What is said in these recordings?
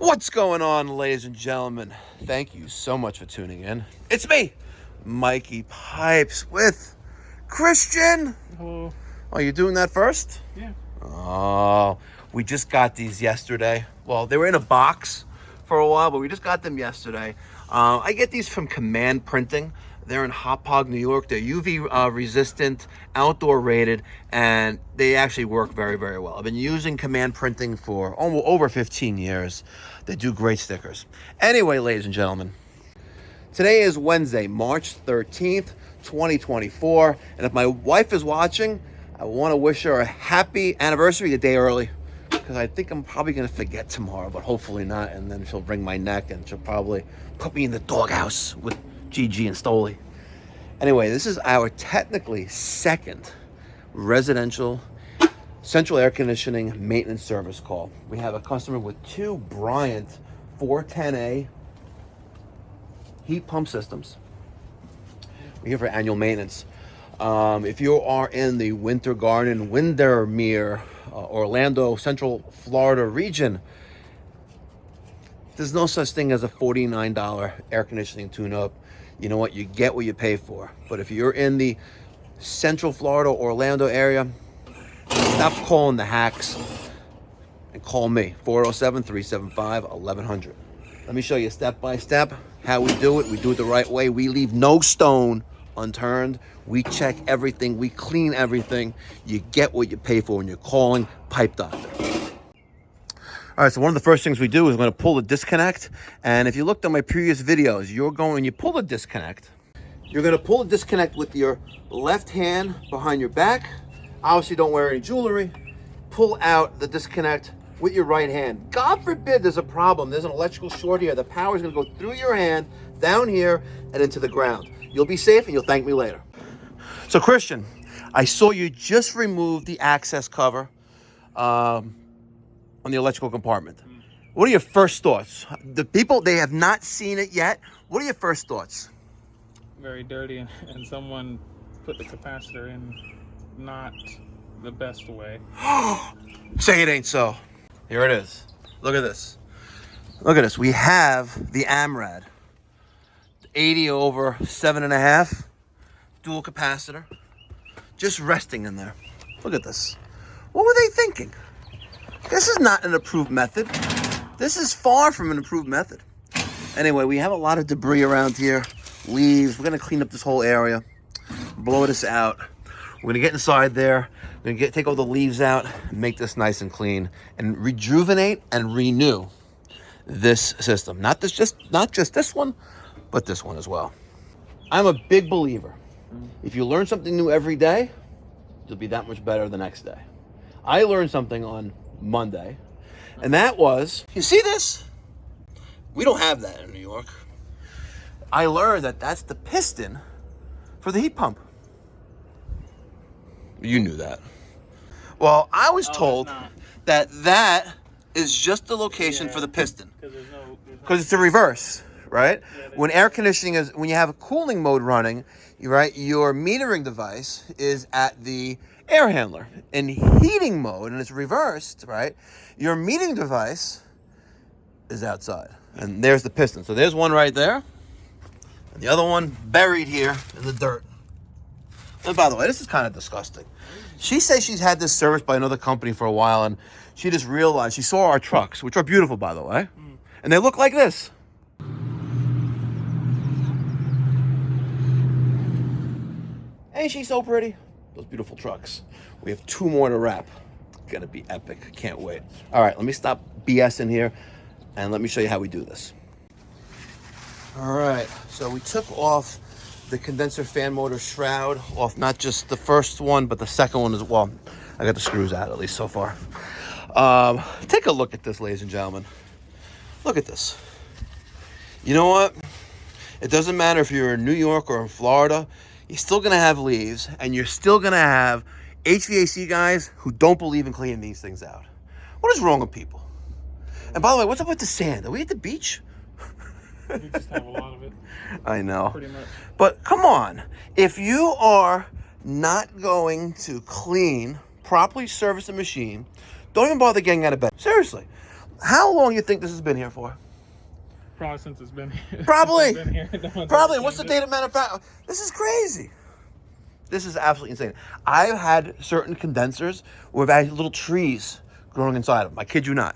What's going on, ladies and gentlemen? Thank you so much for tuning in. It's me, Mikey Pipes with Christian. Hello. Are you doing that first? Yeah. Oh, we just got these yesterday. Well, they were in a box for a while, but we just got them yesterday. I get these from Command Printing. They're in Hauppauge, New York. They're UV resistant, outdoor rated, and they actually work very, very well. I've been using Command Printing for over 15 years. They do great stickers. Anyway, ladies and gentlemen, today is Wednesday, March 13th, 2024. And if my wife is watching, I want to wish her a happy anniversary a day early, because I think I'm probably going to forget tomorrow, but hopefully not. And then she'll wring my neck and she'll probably put me in the doghouse with Gigi and Stoli. Anyway, this is our technically second residential central air conditioning maintenance service call. We have a customer with two Bryant 410A heat pump systems. We're here for annual maintenance. If you are in the Winter Garden, Windermere, Orlando, Central Florida region, there's no such thing as a $49 air conditioning tune-up. You know what? You get what you pay for. But if you're in the Central Florida, Orlando area, stop calling the hacks and call me, 407-375-1100. Let me show you step by step how we do it. We do it the right way. We leave no stone unturned. We check everything. We clean everything. You get what you pay for when you're calling Pipe Doctor. All right, so one of the first things we do is we're going to pull the disconnect. And if you looked at my previous videos, when you pull the disconnect, you're going to pull the disconnect with your left hand behind your back. Obviously, don't wear any jewelry. Pull out the disconnect with your right hand. God forbid there's a problem. There's an electrical short here. The power is going to go through your hand, down here, and into the ground. You'll be safe, and you'll thank me later. So, Christian, I saw you just remove the access cover on the electrical compartment. What are your first thoughts? The people, they have not seen it yet. What are your first thoughts? Very dirty, and someone put the capacitor in not the best way. Say it ain't so. Here it is. Look at this. Look at this. We have the AMRAD 80 over 7.5 dual capacitor just resting in there. Look at this. What were they thinking? This is not an approved method. This is far from an approved method. Anyway, we have a lot of debris around here. Leaves. We're going to clean up this whole area. Blow this out. We're going to get inside there. We're going to take all the leaves out and make this nice and clean and rejuvenate and renew this system. Not just this one, but this one as well. I'm a big believer. If you learn something new every day, you'll be that much better the next day. I learned something on Monday, and that was, you see this? We don't have that in New York. I learned that that's the piston for the heat pump. You knew that. Well, I was told that is just the location for the piston. Because it's a reverse, right? Yeah, when air conditioning when you have a cooling mode running, right, your metering device is at the air handler. In heating mode, and it's reversed, right, your metering device is outside. And there's the piston. So there's one right there, and the other one buried here in the dirt. And by the way, this is kind of disgusting. She says she's had this serviced by another company for a while, and she just realized, she saw our trucks, which are beautiful, by the way, and they look like this. Ain't she so pretty? Those beautiful trucks. We have 2 more to wrap. Gonna be epic. Can't wait. All right, let me stop BSing here, and let me show you how we do this. All right, so we took off the condenser fan motor shroud off, not just the first one, but the second one as well. I got the screws out, at least so far. Take a look at this, ladies and gentlemen. Look at this. You know what? It doesn't matter if you're in New York or in Florida, you're still gonna have leaves, and you're still gonna have HVAC guys who don't believe in cleaning these things out. What is wrong with people? And by the way, what's up with the sand? Are we at the beach? We just have a lot of it. I know. Pretty much. But come on. If you are not going to clean, properly service the machine, don't even bother getting out of bed. Seriously. How long you think this has been here for? Probably since it's been here. Probably. Been here. No one's Probably. ever What's the changed it. date of manufacture? This is crazy. This is absolutely insane. I've had certain condensers where I've had little trees growing inside of them. I kid you not.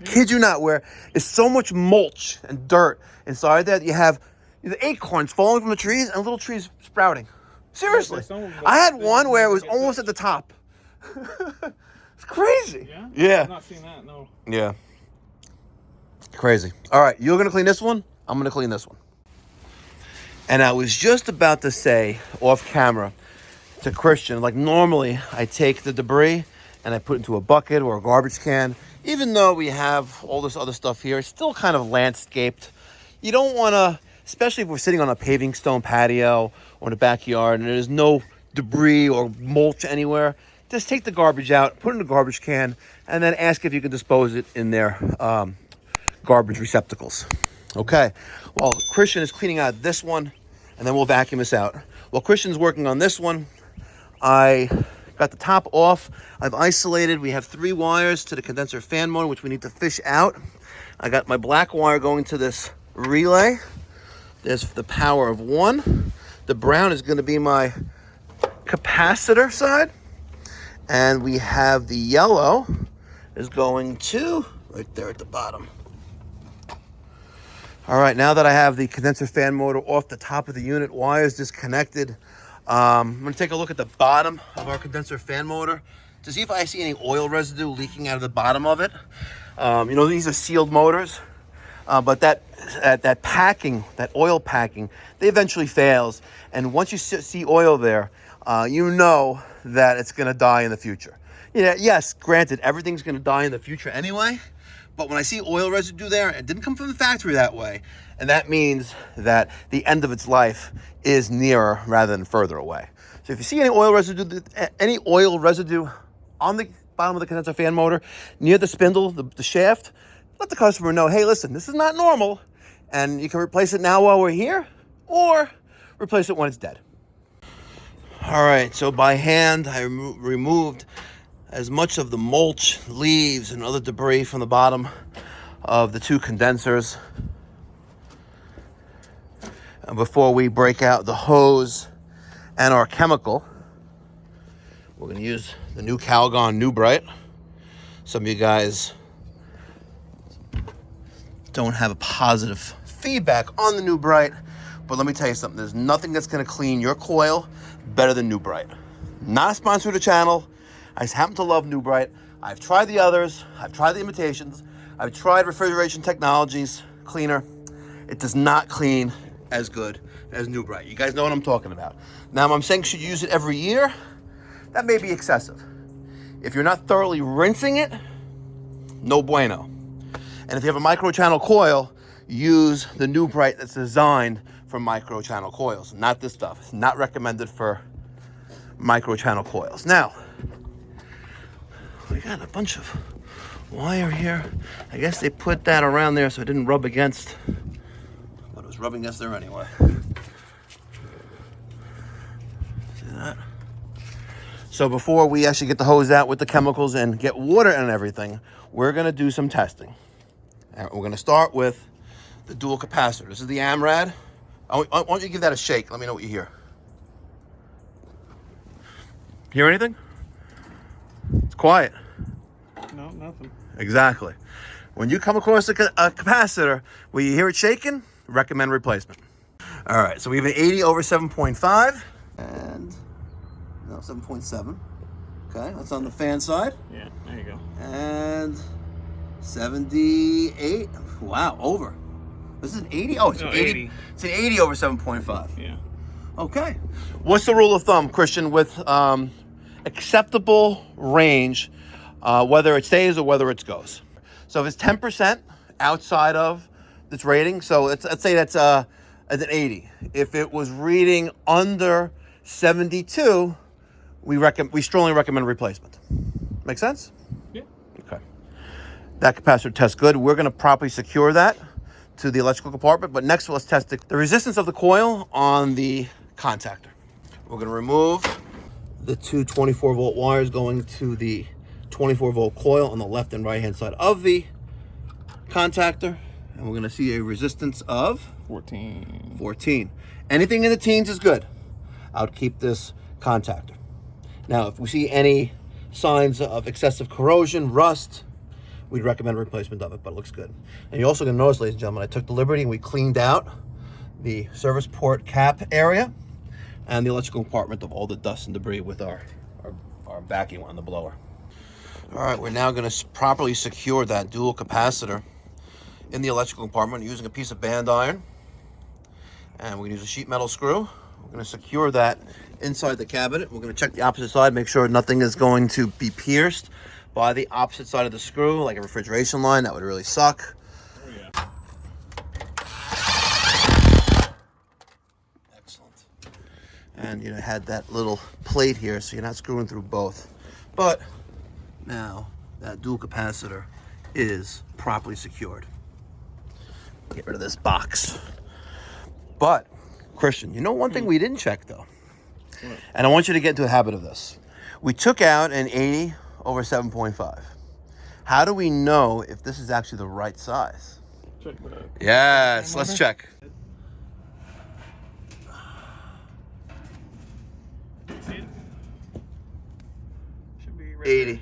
Kid you not, where there's so much mulch and dirt inside that you have the acorns falling from the trees and little trees sprouting. Seriously. I had one where it was almost at the top. It's crazy. Yeah? Yeah. I've not seen that, no. Yeah. Crazy. All right, you're going to clean this one. I'm going to clean this one. And I was just about to say off camera to Christian, like normally I take the debris and I put it into a bucket or a garbage can. Even though we have all this other stuff here, it's still kind of landscaped. You don't want to, especially if we're sitting on a paving stone patio or in the backyard and there's no debris or mulch anywhere, just take the garbage out, put it in a garbage can, and then ask if you can dispose it in their garbage receptacles. Okay, well, Christian is cleaning out this one, and then we'll vacuum this out. While Christian's working on this one, I got the top off. I've isolated. We have 3 wires to the condenser fan motor, which we need to fish out. I got my black wire going to this relay. There's the power of 1. The brown is going to be my capacitor side. And we have the yellow is going to right there at the bottom. All right, now that I have the condenser fan motor off the top of the unit, wires disconnected, I'm going to take a look at the bottom of our condenser fan motor to see if I see any oil residue leaking out of the bottom of it. You know, these are sealed motors, but that packing, that oil packing, they eventually fails. And once you see oil there, you know that it's going to die in the future. Yeah, yes, granted, everything's going to die in the future anyway. But when I see oil residue there, it didn't come from the factory that way. And that means that the end of its life is nearer rather than further away. So if you see any oil residue on the bottom of the condenser fan motor, near the spindle, the shaft, let the customer know, hey, listen, this is not normal. And you can replace it now while we're here, or replace it when it's dead. All right, so by hand, I removed as much of the mulch, leaves, and other debris from the bottom of the 2 condensers. And before we break out the hose and our chemical, we're going to use the new Calgon New Bright. Some of you guys don't have a positive feedback on the New Bright, but let me tell you something. There's nothing that's going to clean your coil better than New Bright. Not a sponsor of the channel. I just happen to love New Bright. I've tried the others. I've tried the imitations. I've tried Refrigeration Technologies cleaner. It does not clean as good as New Bright. You guys know what I'm talking about. Now, I'm saying should you use it every year? That may be excessive. If you're not thoroughly rinsing it, no bueno. And if you have a micro-channel coil, use the New Bright that's designed for micro-channel coils. Not this stuff. It's not recommended for micro-channel coils. Now, we got a bunch of wire here. I guess they put that around there so it didn't rub against, but it was rubbing against there anyway. See that? So before we actually get the hose out with the chemicals and get water and everything, we're gonna do some testing. And we're gonna start with the dual capacitor. This is the AMRAD. I want you to give that a shake. Let me know what you hear. Hear anything? It's quiet. No, nothing. Exactly. When you come across a capacitor where you hear it shaking, recommend replacement. All right, so we have an 80 over 7.5 and no 7.7. Okay, that's on the fan side. Yeah, there you go. And 78. Wow, over. This is an 80. Oh, it's No, an 80. 80. It's an 80 over 7.5. Yeah. Okay. What's the rule of thumb, Christian, with acceptable range, whether it stays or whether it goes? So if it's 10% outside of its rating, so let's say that's an 80. If it was reading under 72, we strongly recommend replacement. Make sense? Yeah. Okay. That capacitor tests good. We're going to properly secure that to the electrical compartment, but next let's test the resistance of the coil on the contactor. We're going to remove the 2 24-volt wires going to the 24-volt coil on the left and right hand side of the contactor, and we're going to see a resistance of 14. 14. Anything in the teens is good. I'll keep this contactor. Now, if we see any signs of excessive corrosion, rust, we'd recommend replacement of it, but it looks good. And you're also going to notice, ladies and gentlemen, I took the liberty and we cleaned out the service port cap area and the electrical compartment of all the dust and debris with our vacuum on the blower. All right, we're now going to properly secure that dual capacitor in the electrical compartment using a piece of band iron. And we're going to use a sheet metal screw. We're going to secure that inside the cabinet. We're going to check the opposite side, make sure nothing is going to be pierced by the opposite side of the screw, like a refrigeration line. That would really suck. Oh, yeah. Excellent. And you know, had that little plate here, so you're not screwing through both. But now that dual capacitor is properly secured. Get rid of this box. But Christian, you know one thing we didn't check though, and I want you to get into a habit of this. We took out an 80 over 7.5. How do we know if this is actually the right size? Check the Yes, let's check. See it? Should be right 80.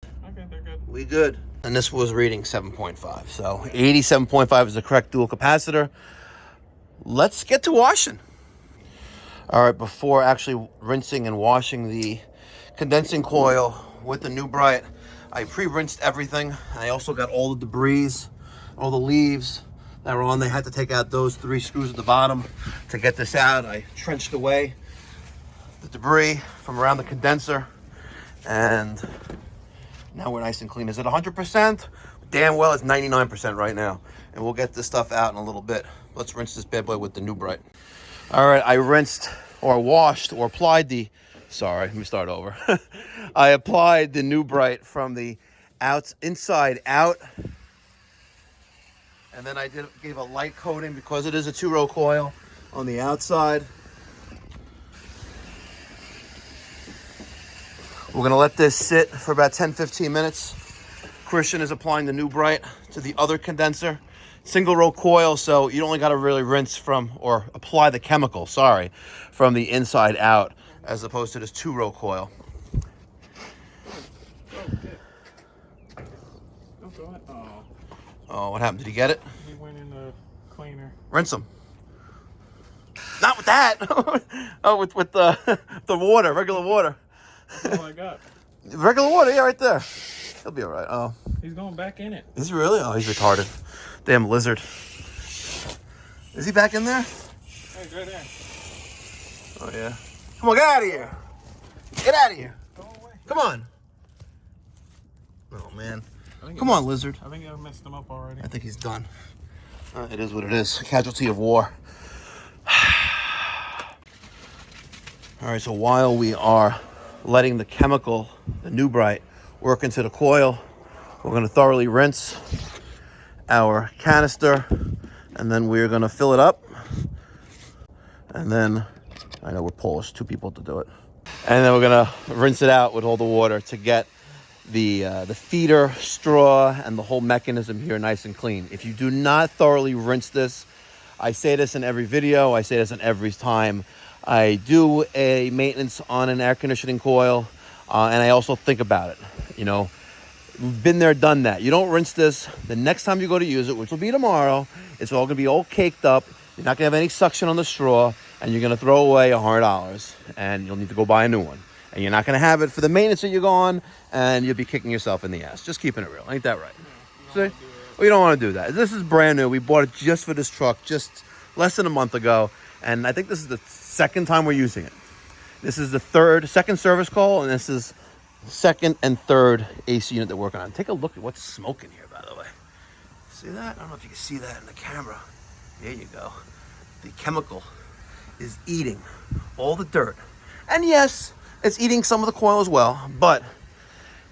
there. Okay, they're good. We good. And this was reading 7.5. So 87.5 is the correct dual capacitor. Let's get to washing. All right, before actually rinsing and washing the condensing coil with the new Bright, I pre-rinsed everything. I also got all the debris, all the leaves that were on. They had to take out those 3 screws at the bottom to get this out. I trenched away the debris from around the condenser, and now we're nice and clean. Is it 100%? Damn well it's 99% right now. And we'll get this stuff out in a little bit. Let's rinse this bad boy with the new Bright. All right, I rinsed or washed or applied the, sorry, let me start over. I applied the new Bright from the inside out. And then I gave a light coating because it is a 2-row coil on the outside. We're gonna let this sit for about 10-15 minutes. Christian is applying the new Bright to the other condenser. Single row coil, so you only gotta really rinse from, or apply the chemical, sorry, from the inside out, as opposed to this 2-row coil. Oh, what happened? Did he get it? He went in the cleaner. Rinse them. Not with that. Oh, with the water, regular water. That's all I got. Regular water, yeah, right there. He'll be all right. Oh, He's going back in it. is he really? Oh, he's retarded. Damn lizard. Is he back in there? Hey, he's right there. Oh, yeah. Come on, get out of here. Get out of here. Go away. Come on. Oh, man. I think Come on, lizard. I think I messed him up already. I think he's done. It is what it is. Casualty of war. All right, so while we are letting the chemical, the new Bright, work into the coil, we're going to thoroughly rinse our canister, and then we're going to fill it up. And then, I know we're Polish, 2 people to do it. And then we're going to rinse it out with all the water to get the feeder, straw, and the whole mechanism here nice and clean. If you do not thoroughly rinse this, I say this in every video, I say this in every time I do a maintenance on an air conditioning coil, and I also think about it. You know, we've been there, done that. You don't rinse this. The next time you go to use it, which will be tomorrow, it's all going to be all caked up. You're not going to have any suction on the straw, and you're going to throw away $100, and you'll need to go buy a new one. And you're not going to have it for the maintenance that you go on, and you'll be kicking yourself in the ass. Just keeping it real. Ain't that right? See? Well, you don't want to do that. This is brand new. We bought it just for this truck just less than a month ago, and I think this is the 2nd time we're using it. This is the second service call, and this is 2nd and 3rd AC unit that we're working on. Take a look at what's smoking here, by the way. See that? I don't know if you can see that in the camera. There you go. The chemical is eating all the dirt. And yes, it's eating some of the coil as well, but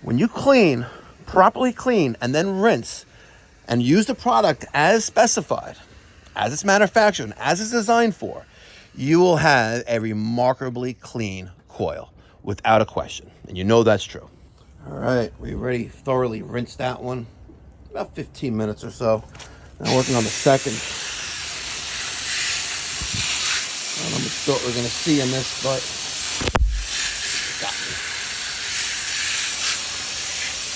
when you clean, properly clean, and then rinse, and use the product as specified, as it's manufactured, as it's designed for, you will have a remarkably clean coil, without a question. And you know that's true. All right, we already thoroughly rinsed that one. About 15 minutes or so. Now working on the second. I don't know how much dirt we're going to see in this, but got me.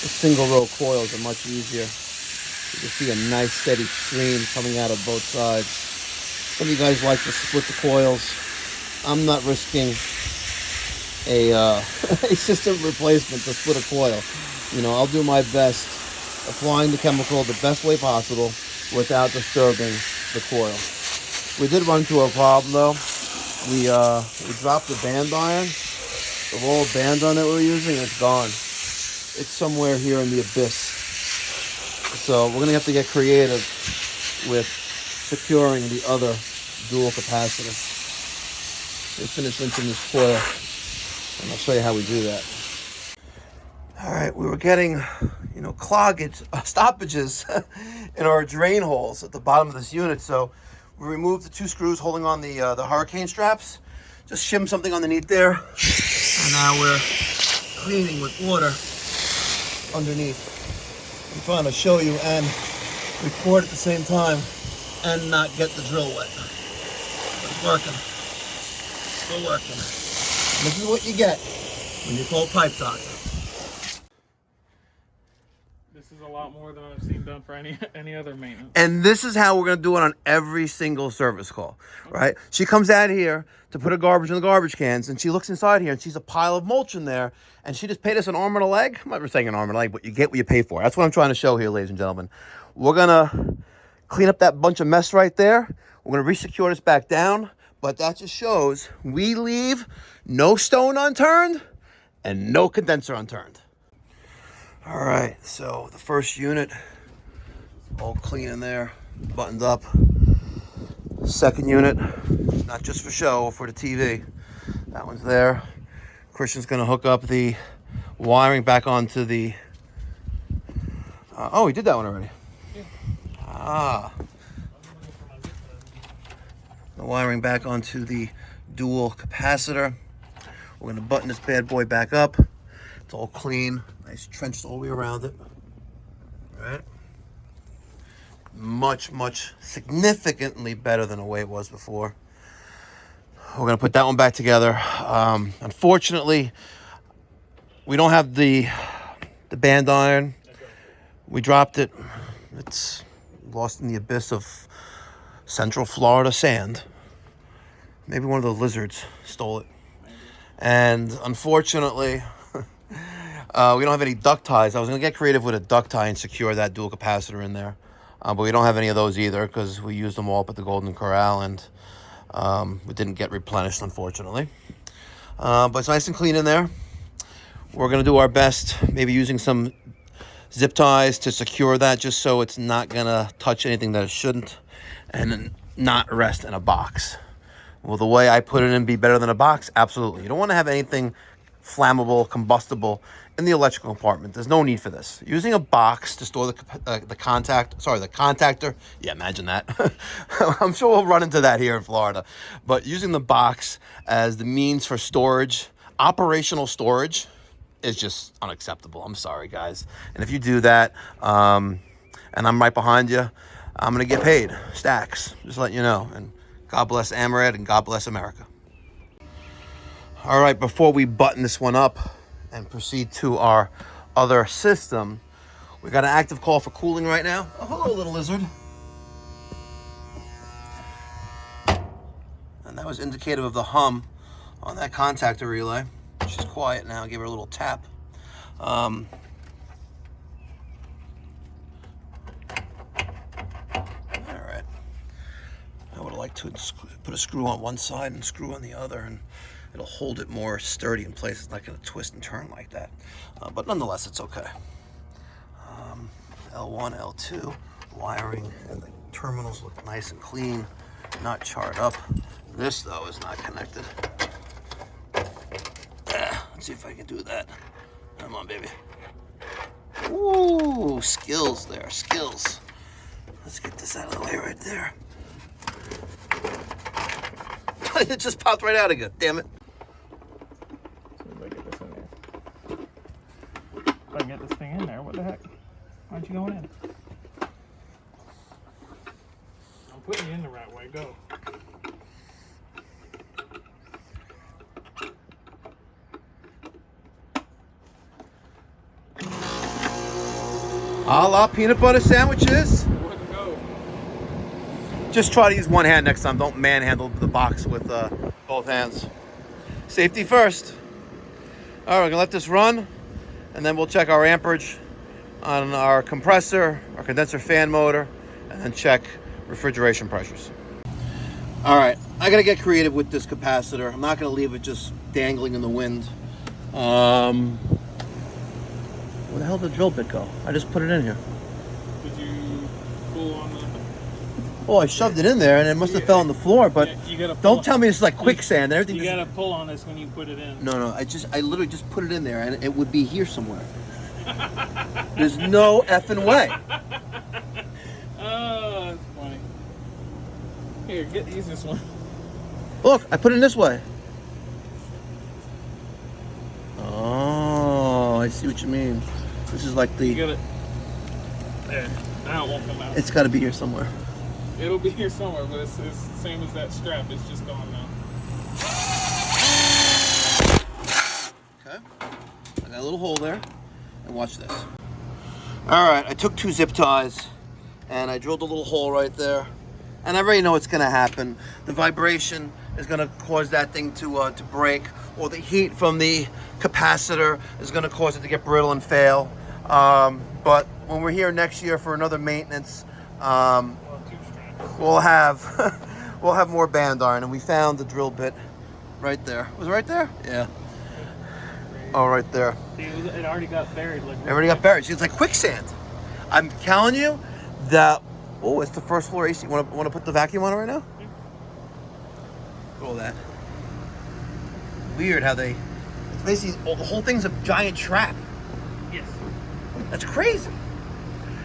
The single row coils are much easier. You can see a nice steady stream coming out of both sides. Some of you guys like to split the coils. I'm not risking a system replacement to split a coil. You know, I'll do my best applying the chemical the best way possible without disturbing the coil. We did run into a problem though. We dropped the band iron. The roll of band iron that we were using, it's gone. It's somewhere here in the abyss. So we're gonna have to get creative with securing the other dual capacitor. We finished rinsing this coil, and I'll show you how we do that. All right, we were getting, you know, clogged stoppages in our drain holes at the bottom of this unit. So we removed the 2 screws holding on the hurricane straps. Just shim something underneath there, and now we're cleaning with water underneath. I'm trying to show you and record at the same time and not get the drill wet. But it's working. Still working. This is what you get when you call Pipe Doctor. This is a lot more than I've seen done for any other maintenance. And this is how we're going to do it on every single service call, right? She comes out here to put her garbage in the garbage cans, and she looks inside here, and she's a pile of mulch in there, and she just paid us an arm and a leg. I'm not saying an arm and a leg, but you get what you pay for. That's what I'm trying to show here, ladies and gentlemen. We're going to clean up that bunch of mess right there. We're going to re-secure this back down, but that just shows we leave no stone unturned and no condenser unturned. All right, so the first unit, all clean in there, buttoned up. Second unit, not just for show, for the TV. That one's there. Christian's gonna hook up the wiring back onto the, oh, he did that one already. Yeah. Ah. The wiring back onto the dual capacitor. We're gonna button this bad boy back up. It's all clean, nice trenched all the way around it. All right. Much, significantly better than the way it was before. We're gonna put that one back together. Unfortunately, we don't have the band iron. We dropped it. It's lost in the abyss of Central Florida sand. Maybe one of the lizards stole it. And unfortunately, we don't have any duct ties. I was going to get creative with a duct tie and secure that dual capacitor in there. But we don't have any of those either because we used them all up at the Golden Corral and we didn't get replenished, unfortunately. But it's nice and clean in there. We're going to do our best, maybe using some zip ties to secure that just so it's not going to touch anything that it shouldn't and not rest in a box. Will the way I put it in be better than a box? Absolutely. You don't want to have anything flammable, combustible in the electrical compartment. There's no need for this. Using a box to store the contactor. Yeah, imagine that. I'm sure we'll run into that here in Florida. But using the box as the means for storage, operational storage, is just unacceptable. I'm sorry, guys. And if you do that, and I'm right behind you, I'm going to get paid. Stacks. Just letting you know. And God bless Amarad and God bless America. All right, before we button this one up and proceed to our other system, we got an active call for cooling right now. Oh, hello, little lizard. And that was indicative of the hum on that contactor relay. She's quiet now. Give her a little tap. All right. I would like to put a screw on one side and screw on the other, and it'll hold it more sturdy in place. It's not going to twist and turn like that. But nonetheless, it's okay. L1, L2, wiring, and the terminals look nice and clean, not charred up. This, though, is not connected. Let's see if I can do that. Come on, baby. Ooh, skills there, skills. Let's get this out of the way right there. It just popped right out again, damn it. As soon as I get this in there. If I can get this thing in there, what the heck? Why aren't you going in? I'm putting you in the right way. Go. A la peanut butter sandwiches. Wouldn't go. Just try to use one hand next time. Don't manhandle the box with both hands. Safety first. All right, we're gonna let this run, and then we'll check our amperage on our compressor, our condenser fan motor, and then check refrigeration pressures. All right, I gotta get creative with this capacitor. I'm not gonna leave it just dangling in the wind. Where the hell did the drill bit go? I just put it in here. Did you pull on the... Oh, I shoved it in there and it must have fell on the floor, but Yeah, you gotta don't tell me it's like quicksand and everything. You gotta pull on this when you put it in. No, I literally just put it in there and it would be here somewhere. There's no effing way. Oh, that's funny. Here, use this one. Look, I put it in this way. Oh, I see what you mean. This is like the... You gotta... There. Now it won't come out. It's got to be here somewhere. It'll be here somewhere, but it's the same as that strap. It's just gone now. Okay. I got a little hole there. And watch this. All right, I took 2 zip ties and I drilled a little hole right there. And I already know what's going to happen. The vibration is going to cause that thing to break, or the heat from the capacitor is going to cause it to get brittle and fail. But when we're here next year for another maintenance, we'll have we'll have more band iron. And we found the drill bit right there. Was it right there? Yeah. Oh, right there. See, it already got buried. Like, It already got buried. See, it's like quicksand. I'm telling you that. Oh, it's the first floor AC. Want to put the vacuum on it right now? Yeah. Look at all that. Weird how they. It's basically the whole thing's a giant trap. Yes. That's crazy.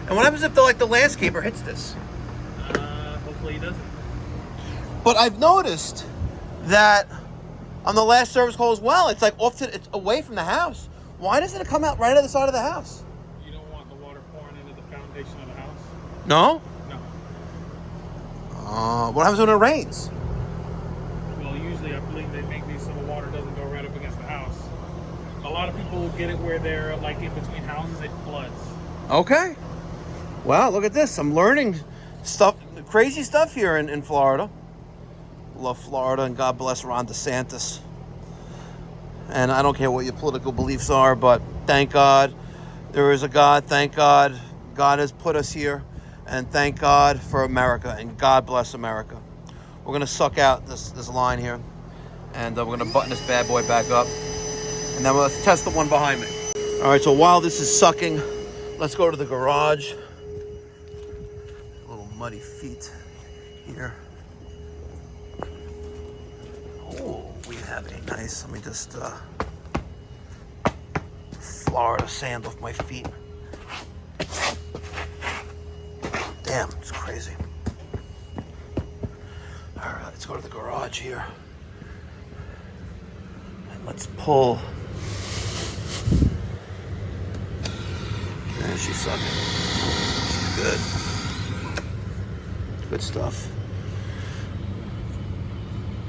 And what happens if the landscaper hits this? Hopefully he doesn't. But I've noticed that on the last service call as well, it's like it's away from the house. Why doesn't it come out right at the side of the house? You don't want the water pouring into the foundation of the house? No? No. What happens when it rains? Well, usually I believe they make these so the water doesn't go right up against the house. A lot of people get it where they're like in between houses, it floods. Okay. Wow, look at this. I'm learning stuff, crazy stuff here in Florida. Love Florida, and God bless Ron DeSantis. And I don't care what your political beliefs are, but thank God there is a God. Thank God God has put us here. And thank God for America, and God bless America. We're going to suck out this line here, and we're going to button this bad boy back up. And then let's test the one behind me. All right, so while this is sucking, let's go to the garage. Little muddy feet here. Oh, we have a nice, let me just Florida sand off my feet. Damn, it's crazy. All right, let's go to the garage here. And let's pull. Yeah, she's sucking. She's good. Good stuff.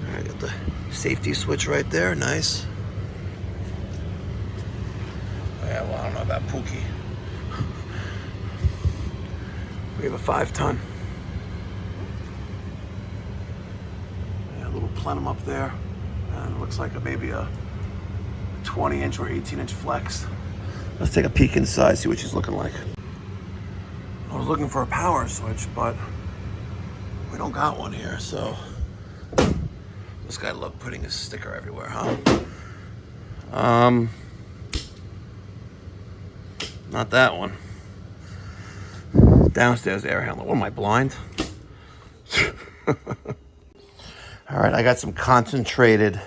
All right, got the safety switch right there. Nice. Yeah, well, I don't know about Pookie. We have a 5-ton. Yeah, a little plenum up there. And it looks like maybe a 20-inch or 18-inch flex. Let's take a peek inside, see what she's looking like. I was looking for a power switch, but we don't got one here, so. This guy loved putting his sticker everywhere, huh? Not that one. Downstairs air handler. What am I, blind? All right, I got some concentrated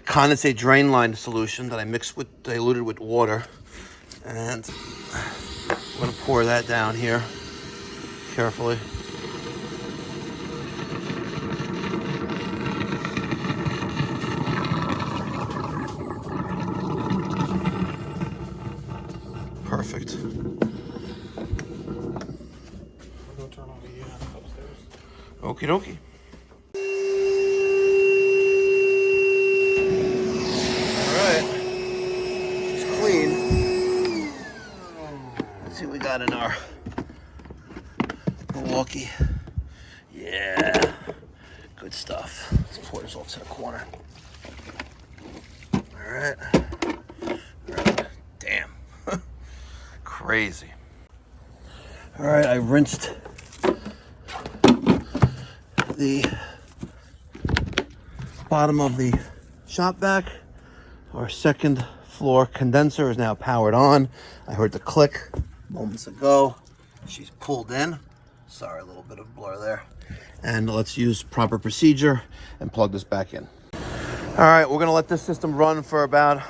condensate drain line solution that I diluted with water. And I'm gonna pour that down here carefully. Okie dokie. All right. It's clean. Let's see what we got in our Milwaukee. Yeah. Good stuff. Let's pour this off to the corner. All right. Damn. Crazy. All right, I rinsed the bottom of the shop vac. Our second floor condenser is now powered on. I heard the click moments ago. She's pulled in. Sorry, a little bit of blur there. And let's use proper procedure and plug this back in. All right, we're gonna let this system run for about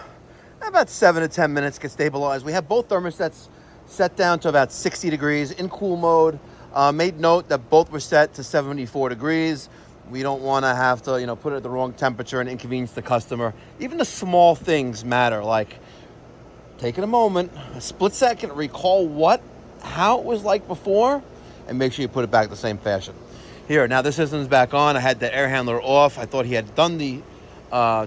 7 to 10 minutes, get stabilized. We have both thermostats set down to about 60 degrees in cool mode. Made note that both were set to 74 degrees. We don't want to have to, put it at the wrong temperature and inconvenience the customer. Even the small things matter, like taking a moment, a split second, recall how it was like before, and make sure you put it back the same fashion. Here, now this system's back on. I had the air handler off. I thought he had done the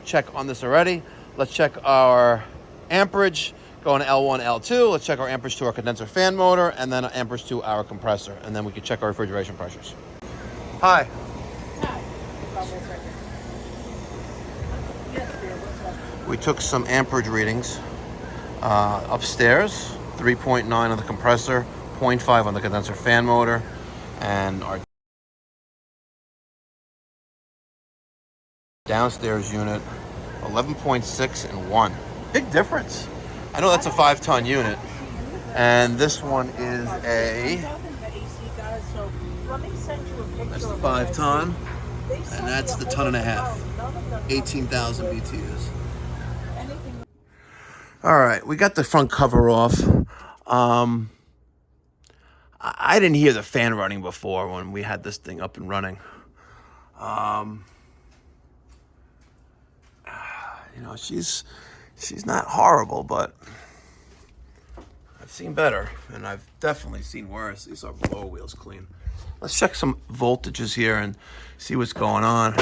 check on this already. Let's check our amperage, going to L1, L2. Let's check our amperage to our condenser fan motor, and then amperage to our compressor. And then we can check our refrigeration pressures. Hi. We took some amperage readings upstairs, 3.9 on the compressor, 0.5 on the condenser fan motor, and our downstairs unit, 11.6 and 1. Big difference. I know that's a 5-ton unit, and this one is that's the 5-ton, and that's the 1.5 ton, 18,000 BTUs. All right, we got the front cover off. I didn't hear the fan running before when we had this thing up and running. She's not horrible, but I've seen better, and I've definitely seen worse. These are blower wheels clean. Let's check some voltages here and see what's going on.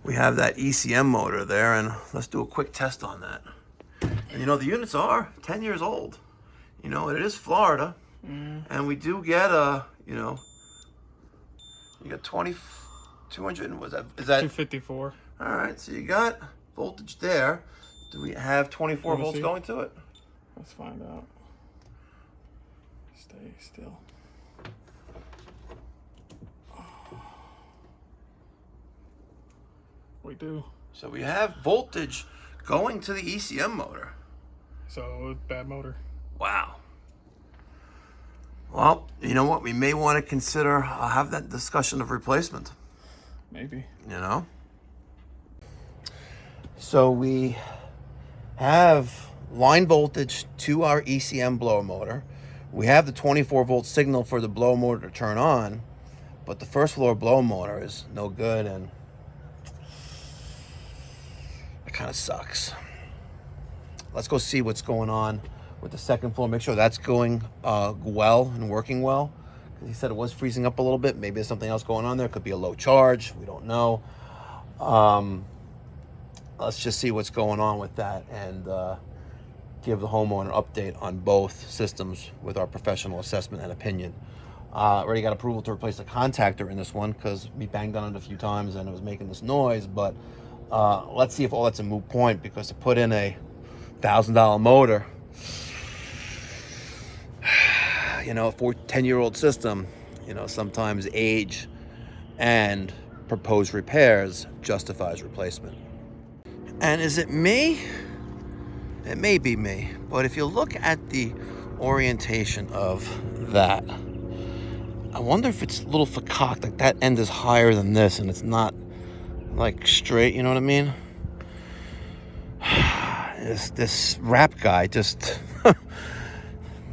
We have that ECM motor there, and let's do a quick test on that. And the units are 10 years old. It is Florida, and we do get you got 200, was that? Is that 254? All right, so you got voltage there. Do we have 24 volts going to it? Let's find out. Stay still. We do. So we have voltage going to the ECM motor. So, bad motor. Wow. Well, you know what? We may want to consider have that discussion of replacement. Maybe. So we have line voltage to our ECM blower motor. We have the 24 volt signal for the blower motor to turn on, but the first floor blower motor is no good, and it kind of sucks. Let's go see what's going on with the second floor. Make sure that's going well and working well. He said it was freezing up a little bit. Maybe there's something else going on there. Could be a low charge. We don't know. Let's just see what's going on with that and give the homeowner an update on both systems with our professional assessment and opinion. Already got approval to replace the contactor in this one because we banged on it a few times and it was making this noise. But let's see if all that's a moot point, because to put in a $1,000 motor, for a 10-year-old system, sometimes age and proposed repairs justifies replacement. And is it me? It may be me, but if you look at the orientation of that, I wonder if it's a little fakaked, like that end is higher than this and it's not like straight, you know what I mean? This rap guy just,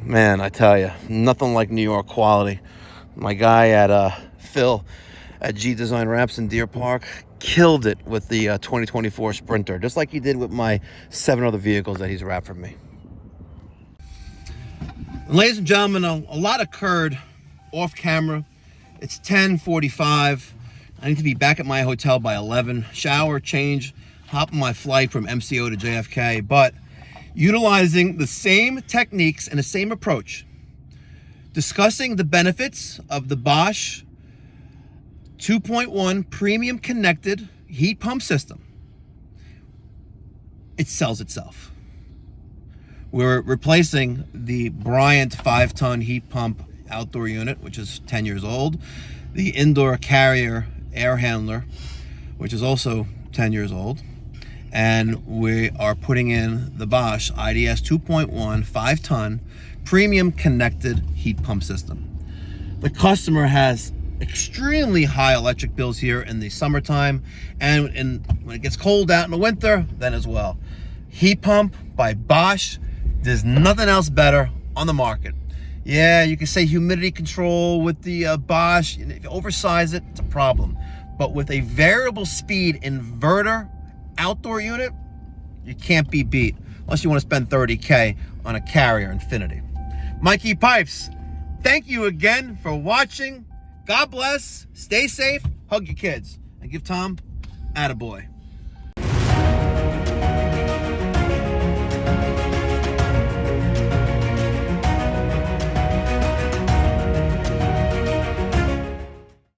man, I tell you, nothing like New York quality. My guy at Phil at G Design Wraps in Deer Park killed it with the 2024 Sprinter, just like he did with my 7 other vehicles that he's wrapped for me. And ladies and gentlemen, a lot occurred off camera. It's 10:45. I need to be back at my hotel by 11. Shower, change, hop on my flight from MCO to JFK. But utilizing the same techniques and the same approach, discussing the benefits of the Bosch 2.1 premium connected heat pump system, it sells itself. We're replacing the Bryant 5-ton heat pump outdoor unit, which is 10 years old, the indoor carrier air handler, which is also 10 years old, and we are putting in the Bosch IDS 2.1 5-ton premium connected heat pump system. The customer has extremely high electric bills here in the summertime, and when it gets cold out in the winter, then as well. Heat pump by Bosch. There's nothing else better on the market. Yeah, you can say humidity control with the Bosch. If you oversize it, it's a problem. But with a variable speed inverter outdoor unit, you can't be beat. Unless you want to spend $30K on a Carrier Infinity. Mikey Pipes, thank you again for watching. God bless. Stay safe. Hug your kids. And give Tom attaboy.